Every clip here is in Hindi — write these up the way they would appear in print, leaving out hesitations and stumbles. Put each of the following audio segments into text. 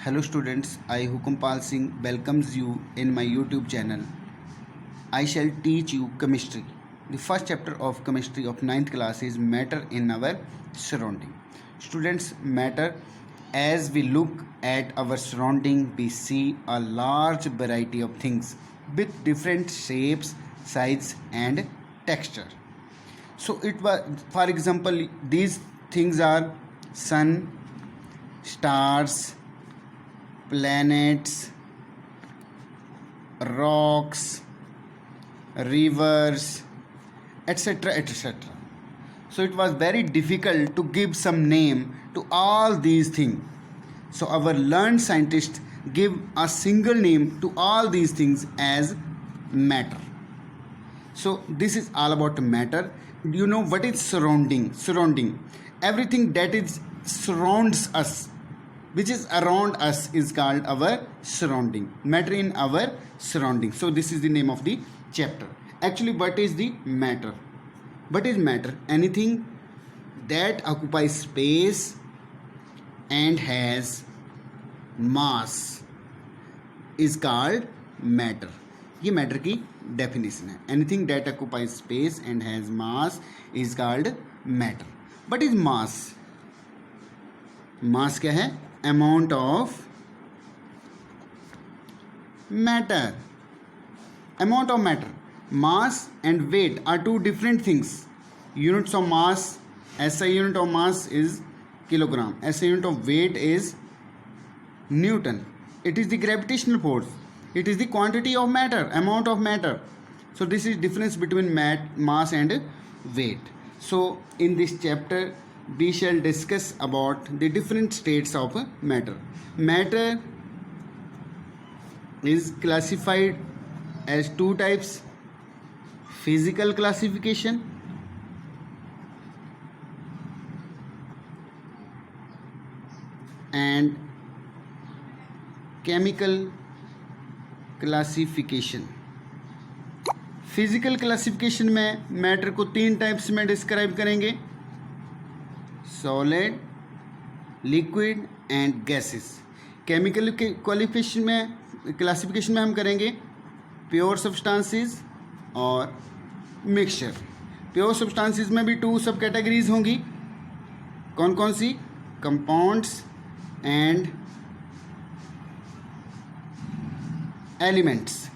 Hello students, I Hukumpal Singh welcomes you in my YouTube channel. I shall teach you chemistry. The first chapter of chemistry of 9th class is matter in our surrounding. Students, matter, as we look at our surrounding, we see a large variety of things with different shapes, size and texture. So it was, for example, these things are sun, stars, planets, rocks, rivers, etc. etc. So it was very difficult to give some name to all these things. So our learned scientists give a single name to all these things as matter. So this is all about matter. You know what is surrounding? Surrounding. Everything that is surrounds us, which is around us, is called our surrounding. Matter in our surrounding. So this is the name of the chapter. Actually, what is the matter? What is matter? Anything that occupies space and has mass is called matter. ये मैटर की डेफिनेशन है. Anything that occupies space and has mass is called matter. But is mass? Mass क्या है? Amount of matter. Amount of matter. Mass and weight are two different things. Units of mass, SI unit of mass is kilogram, SI unit of weight is Newton. It is the gravitational force. It is the quantity of matter, amount of matter. So this is difference between mass and weight. So in this chapter we shall discuss about the different states of matter. Matter is classified as two types: physical classification and chemical classification. Physical classification में मैटर को तीन टाइप्स में डिस्क्राइब करेंगे: solid, liquid and gases. Chemical classification में हम करेंगे प्योर सब्सटेंसेस और मिक्सचर. प्योर सब्सटेंसेस में भी टू सब कैटेगरीज होंगी. कौन कौन सी? Compounds and elements.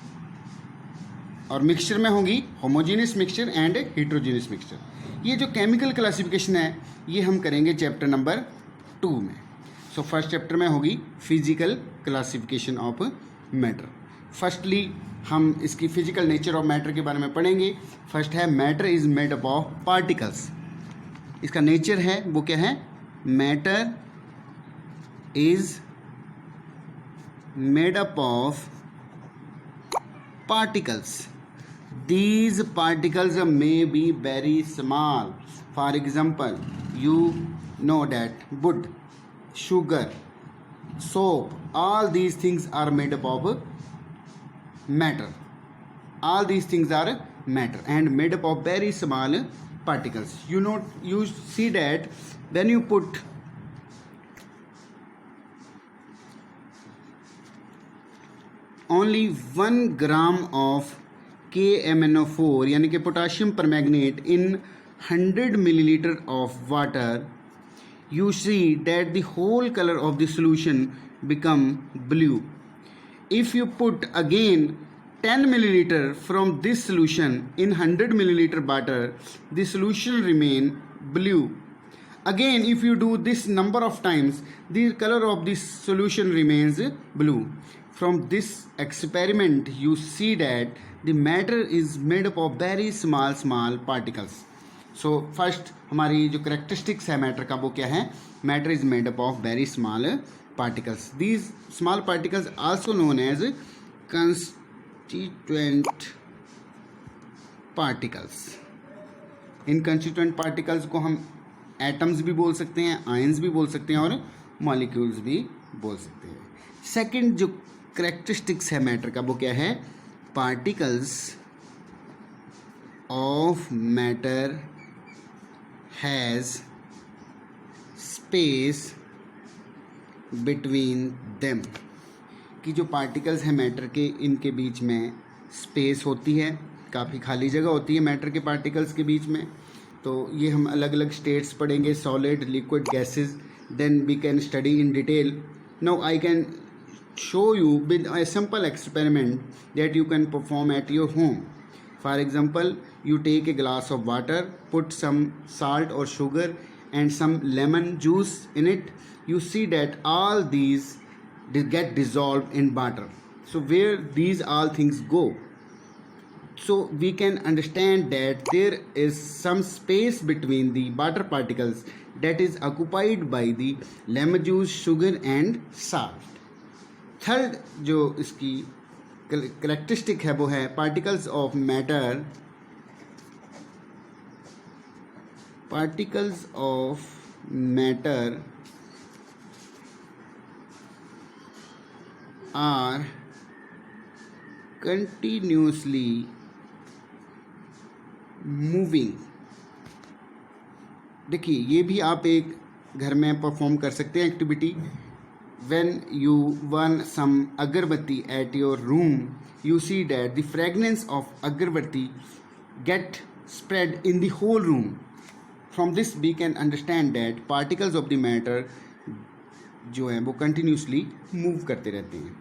और मिक्सचर में होंगी homogeneous mixture and heterogeneous mixture. ये जो केमिकल क्लासिफिकेशन है ये हम करेंगे चैप्टर नंबर 2 में. सो फर्स्ट चैप्टर में होगी physical classification of matter. Firstly हम इसकी फिजिकल नेचर ऑफ मैटर के बारे में पढ़ेंगे. फर्स्ट है matter is made up of particles. इसका नेचर है वो क्या है? Matter is made up of particles. These particles may be very small. For example, you know that wood, sugar, soap, all these things are made up of matter. All these things are matter and made up of very small particles. You see that when you put only 1 gram of KMnO4 यानी कि potassium permanganate in 100 milliliter of water, you see that the whole color of the solution become blue. If you put again 10 milliliter from this solution in 100 milliliter water, the solution remain blue. Again, if you do this number of times, the color of this solution remains blue. From this experiment you see that the matter is made up of very small particles. So first हमारी जो characteristics है matter का वो क्या है? Matter is made up of very small particles. These small particles also known as constituent particles. In constituent particles को हम atoms भी बोल सकते हैं, ions भी बोल सकते हैं और molecules भी बोल सकते हैं. सेकेंड जो करेक्टरिस्टिक्स है मैटर का वो क्या है? Particles of matter has space between them, कि जो पार्टिकल्स हैं मैटर के, इनके बीच में स्पेस होती है, काफ़ी खाली जगह होती है मैटर के पार्टिकल्स के बीच में। तो ये हम अलग अलग स्टेट्स पढ़ेंगे, solid, liquid, gases, then we can study in detail. Now I can show you with a simple experiment that you can perform at your home. For example, you take a glass of water, put some salt or sugar and some lemon juice in it. You see that all these get dissolved in water. So where these all things go? So we can understand that there is some space between the water particles that is occupied by the lemon juice, sugar and salt. Third जो इसकी करेक्टरिस्टिक है वो है particles of matter. Particles of matter are continuously moving. देखिए ये भी आप एक घर में परफॉर्म कर सकते हैं activity. When you burn some agarbatti at your room, you see that the fragrance of agarbatti get spread in the whole room. From this we can understand that particles of the matter जो है वो continuously move करते रहते हैं.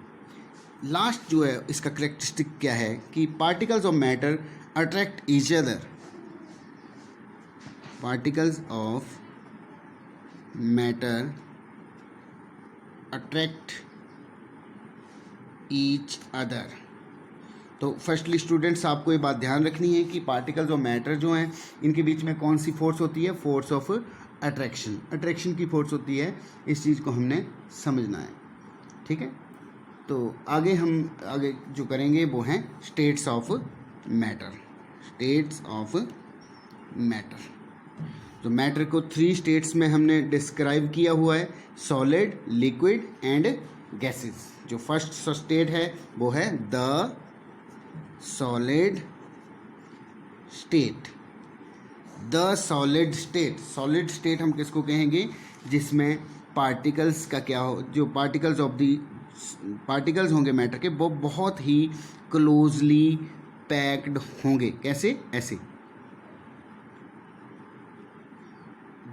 लास्ट जो है इसका करेक्टरिस्टिक क्या है कि particles of matter attract each other. Particles of matter attract each other. तो फर्स्टली स्टूडेंट्स आपको ये बात ध्यान रखनी है कि पार्टिकल्स ऑफ मैटर जो हैं इनके बीच में कौन सी फोर्स होती है, फोर्स ऑफ अट्रैक्शन. अट्रैक्शन की फोर्स होती है, इस चीज़ को हमने समझना है. ठीक है, तो आगे जो करेंगे वो हैं states of matter. States of matter. तो मैटर को 3 स्टेट्स में हमने डिस्क्राइब किया हुआ है, सॉलिड, लिक्विड एंड गैसेस. जो फर्स्ट स्टेट है वो है the solid state. The solid state. Solid state हम किसको कहेंगे, जिसमें पार्टिकल्स का क्या हो, जो पार्टिकल्स होंगे मैटर के वो बहुत ही क्लोजली पैक्ड होंगे. कैसे? ऐसे.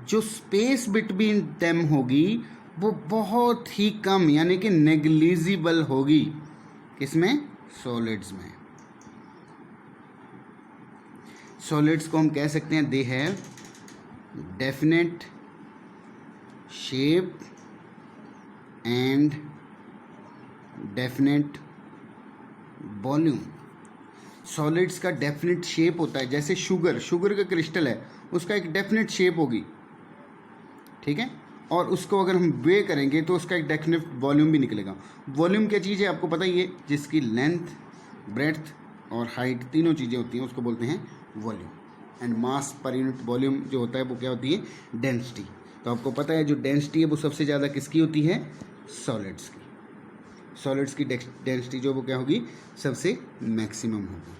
जो स्पेस बिटवीन देम होगी वो बहुत ही कम यानी कि नेग्लिजिबल होगी. किसमें? सॉलिड्स में. सॉलिड्स को हम कह सकते हैं they have definite shape and definite volume. Solids का डेफिनेट शेप होता है, जैसे शुगर का क्रिस्टल है, उसका एक डेफिनेट शेप होगी. ठीक है, और उसको अगर हम वे करेंगे तो उसका एक डेफिनेट वॉल्यूम भी निकलेगा. वॉल्यूम क्या चीज़ है आपको पता ही है, जिसकी लेंथ, ब्रेड्थ और हाइट तीनों चीज़ें होती हैं उसको बोलते हैं volume. And mass per unit volume जो होता है वो क्या होती है, डेंसिटी. तो आपको पता है जो डेंसिटी है वो सबसे ज़्यादा किसकी होती है, सॉलिड्स की. सॉलिड्स की डेंसिटी जो वो क्या होगी, सबसे मैक्सिमम होगी.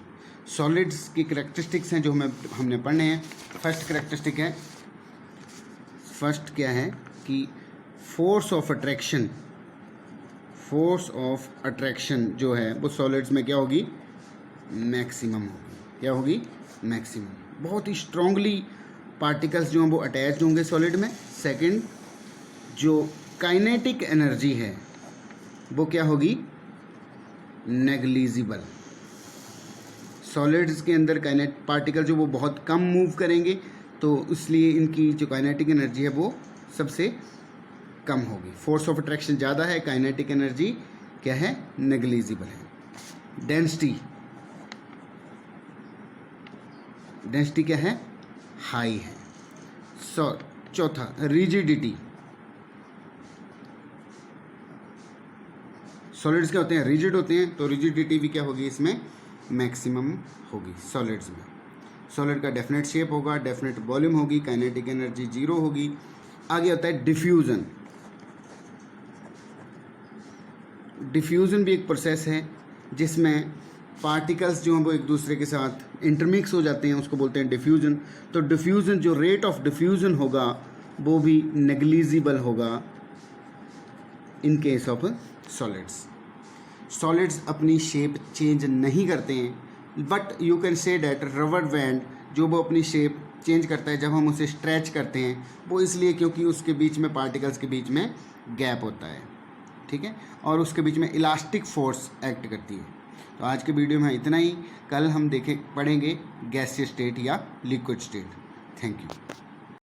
सॉलिड्स की करेक्टरिस्टिक्स हैं जो हमने पढ़ने हैं. फर्स्ट क्या है कि फोर्स ऑफ अट्रैक्शन जो है वो सॉलिड्स में क्या होगी, मैक्सिमम होगी. क्या होगी, मैक्सिमम. बहुत ही स्ट्रांगली पार्टिकल्स जो हैं वो अटैच होंगे सॉलिड में. सेकंड, जो काइनेटिक एनर्जी है वो क्या होगी, नेग्लिजिबल. सॉलिड्स के अंदर पार्टिकल जो वो बहुत कम मूव करेंगे, तो इसलिए इनकी जो काइनेटिक एनर्जी है वो सबसे कम होगी. फोर्स ऑफ अट्रैक्शन ज़्यादा है, काइनेटिक एनर्जी क्या है, नेग्लिजिबल है. डेंसिटी क्या है, हाई है. चौथा, रिजिडिटी. सॉलिड्स क्या होते हैं, रिजिड होते हैं, तो रिजिडिटी भी क्या होगी, इसमें मैक्सिमम होगी सॉलिड्स में. सॉलिड का डेफिनेट शेप होगा, डेफिनेट वॉल्यूम होगी, काइनेटिक एनर्जी 0 होगी. आगे होता है डिफ्यूज़न. डिफ्यूज़न भी एक प्रोसेस है जिसमें पार्टिकल्स जो हैं वो एक दूसरे के साथ इंटरमिक्स हो जाते हैं, उसको बोलते हैं डिफ्यूज़न. तो डिफ्यूज़न, जो रेट ऑफ डिफ्यूज़न होगा वो भी नेग्लिजिबल होगा. In case of solids. Solids अपनी शेप चेंज नहीं करते हैं, but you can say that rubber band जो वो अपनी शेप चेंज करता है जब हम उसे स्ट्रेच करते हैं, वो इसलिए क्योंकि उसके बीच में पार्टिकल्स के बीच में गैप होता है, ठीक है, और उसके बीच में इलास्टिक फोर्स एक्ट करती है। तो आज के वीडियो में इतना ही। कल हम पढ़ेंगे गैसीय स्टेट या लिक्विड स्टेट। Thank you.